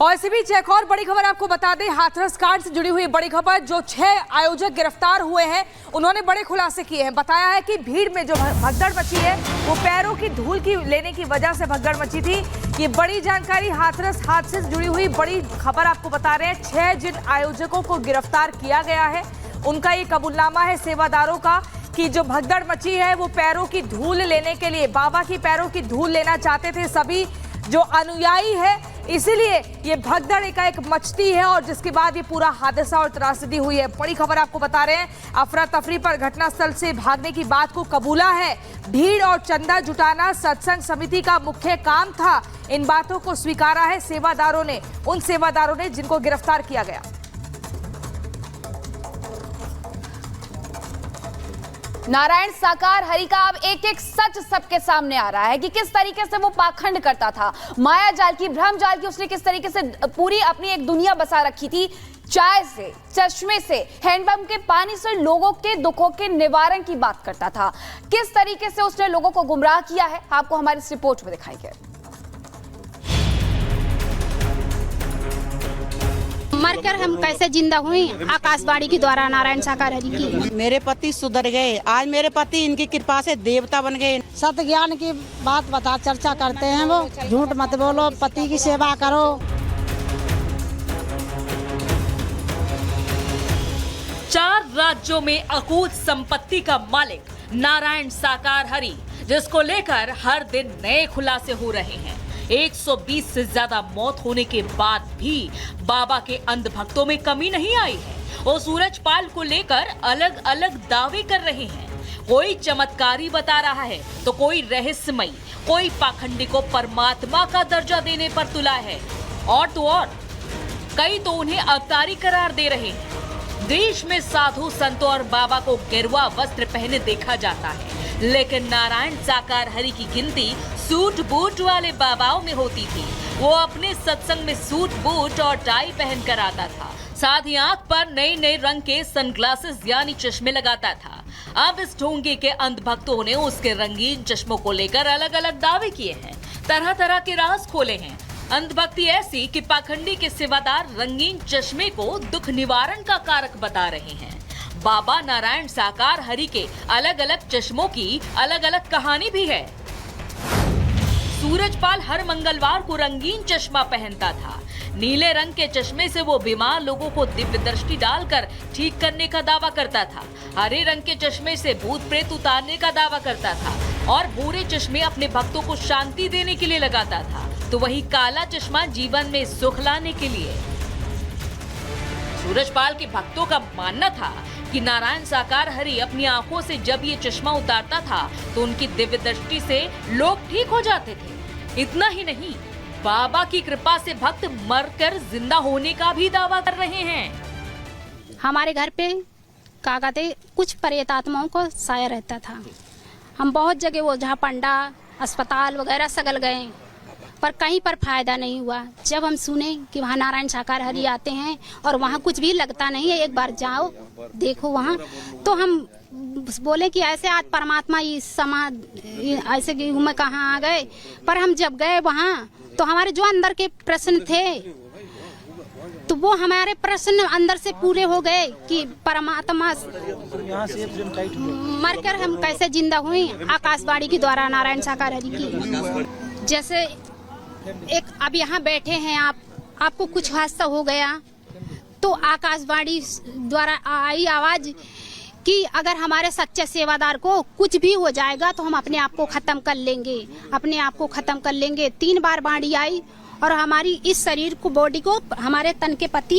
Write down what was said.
और इसी बीच एक और बड़ी खबर आपको बता दें, हाथरस कांड से जुड़ी हुई बड़ी खबर। जो 6 आयोजक गिरफ्तार हुए हैं उन्होंने बड़े खुलासे किए हैं। बताया है कि भीड़ में जो भगदड़ मची है वो पैरों की धूल की लेने की वजह से भगदड़ मची थी। ये बड़ी जानकारी हाथरस हादसे से जुड़ी हुई बड़ी खबर आपको बता रहे हैं। 6 जिन आयोजकों को गिरफ्तार किया गया है उनका ये कबूलनामा है सेवादारों का कि जो भगदड़ मची है वो पैरों की धूल लेने के लिए, बाबा की पैरों की धूल लेना चाहते थे सभी जो अनुयायी है, इसीलिए ये भगदड़ एकाएक मचती है और जिसके बाद ये पूरा हादसा और त्रासदी हुई है। बड़ी खबर आपको बता रहे हैं, अफरा तफरी पर घटनास्थल से भागने की बात को कबूला है। भीड़ और चंदा जुटाना सत्संग समिति का मुख्य काम था। इन बातों को स्वीकारा है सेवादारों ने, उन सेवादारों ने जिनको गिरफ्तार किया गया। नारायण साकार हरि का अब एक एक सच सबके सामने आ रहा है कि किस तरीके से वो पाखंड करता था। माया जाल की, भ्रम जाल की उसने किस तरीके से पूरी अपनी एक दुनिया बसा रखी थी। चाय से, चश्मे से, हैंडपंप के पानी से लोगों के दुखों के निवारण की बात करता था। किस तरीके से उसने लोगों को गुमराह किया है आपको हमारी इस रिपोर्ट में दिखाएंगे। मरकर हम कैसे जिंदा हुई, आकाशवाणी के द्वारा नारायण साकार हरि की। मेरे पति सुधर गए, आज मेरे पति इनकी कृपा से देवता बन गए। सत्य ज्ञान की बात बता चर्चा करते हैं वो, झूठ मत बोलो, पति की सेवा करो। चार राज्यों में अकूत संपत्ति का मालिक नारायण साकार हरि, जिसको लेकर हर दिन नए खुलासे हो रहे हैं। 120 से ज्यादा मौत होने के बाद भी बाबा के अंधभक्तों में कमी नहीं आई है। वो सूरजपाल को लेकर अलग अलग दावे कर रहे हैं। कोई चमत्कारी बता रहा है तो कोई रहस्यमयी, कोई पाखंडी को परमात्मा का दर्जा देने पर तुला है और तो और कई तो उन्हें अवतारी करार दे रहे हैं। देश में साधु संतों और बाबा को गेरुआ वस्त्र पहने देखा जाता है, लेकिन नारायण साकार हरि की गिनती सूट बूट वाले बाबाओं में होती थी। वो अपने सत्संग में सूट बूट और टाई पहन कर आता था, साथ ही आंख पर नए नए रंग के सनग्लासेस यानी चश्मे लगाता था। अब इस ढोंगी के अंधभक्तों ने उसके रंगीन चश्मों को लेकर अलग अलग दावे किए हैं, तरह तरह के राज खोले हैं। अंधभक्ति ऐसी कि पाखंडी के सेवादार रंगीन चश्मे को दुख निवारण का कारक बता रहे हैं। बाबा नारायण साकार हरि के अलग अलग चश्मों की अलग अलग कहानी भी है। सूरजपाल हर मंगलवार को रंगीन चश्मा पहनता था। नीले रंग के चश्मे से वो बीमार लोगों को दिव्य दृष्टि डालकर ठीक करने का दावा करता था। हरे रंग के चश्मे से भूत प्रेत उतारने का दावा करता था और भूरे चश्मे अपने भक्तों को शांति देने के लिए लगाता था, तो वही काला चश्मा जीवन में सुख लाने के लिए। सूरजपाल के भक्तों का मानना था कि नारायण साकार हरि अपनी आंखों से जब ये चश्मा उतारता था तो उनकी दिव्य दृष्टि से लोग ठीक हो जाते थे। इतना ही नहीं, बाबा की कृपा से भक्त मरकर जिंदा होने का भी दावा कर रहे हैं। हमारे घर पे क्या कहते कुछ प्रेत आत्माओं को साया रहता था। हम बहुत जगह वो जहाँ पंडा अस्पताल वगैरह सगल गए पर कहीं पर फायदा नहीं हुआ। जब हम सुने कि वहाँ नारायण साकार हरि आते हैं और वहाँ कुछ भी लगता नहीं है, एक बार जाओ देखो वहाँ, तो हम बोले कि ऐसे आज परमात्मा इस समाज ऐसे कि में कहाँ आ गए। पर हम जब गए वहाँ तो हमारे जो अंदर के प्रश्न थे तो वो हमारे प्रश्न अंदर से पूरे हो गए कि परमात्मा मरकर हम कैसे जिंदा हुई, आकाशवाणी के द्वारा नारायण साकार हरि की। जैसे एक अब यहाँ बैठे हैं आपको कुछ हादसा हो गया तो आकाशवाणी द्वारा आई आवाज कि अगर हमारे सच्चे सेवादार को कुछ भी हो जाएगा तो हम अपने आप को खत्म कर लेंगे, अपने आप को खत्म कर लेंगे। 3 बार बाणी आई और हमारी इस शरीर को, बॉडी को, हमारे तन के प्रति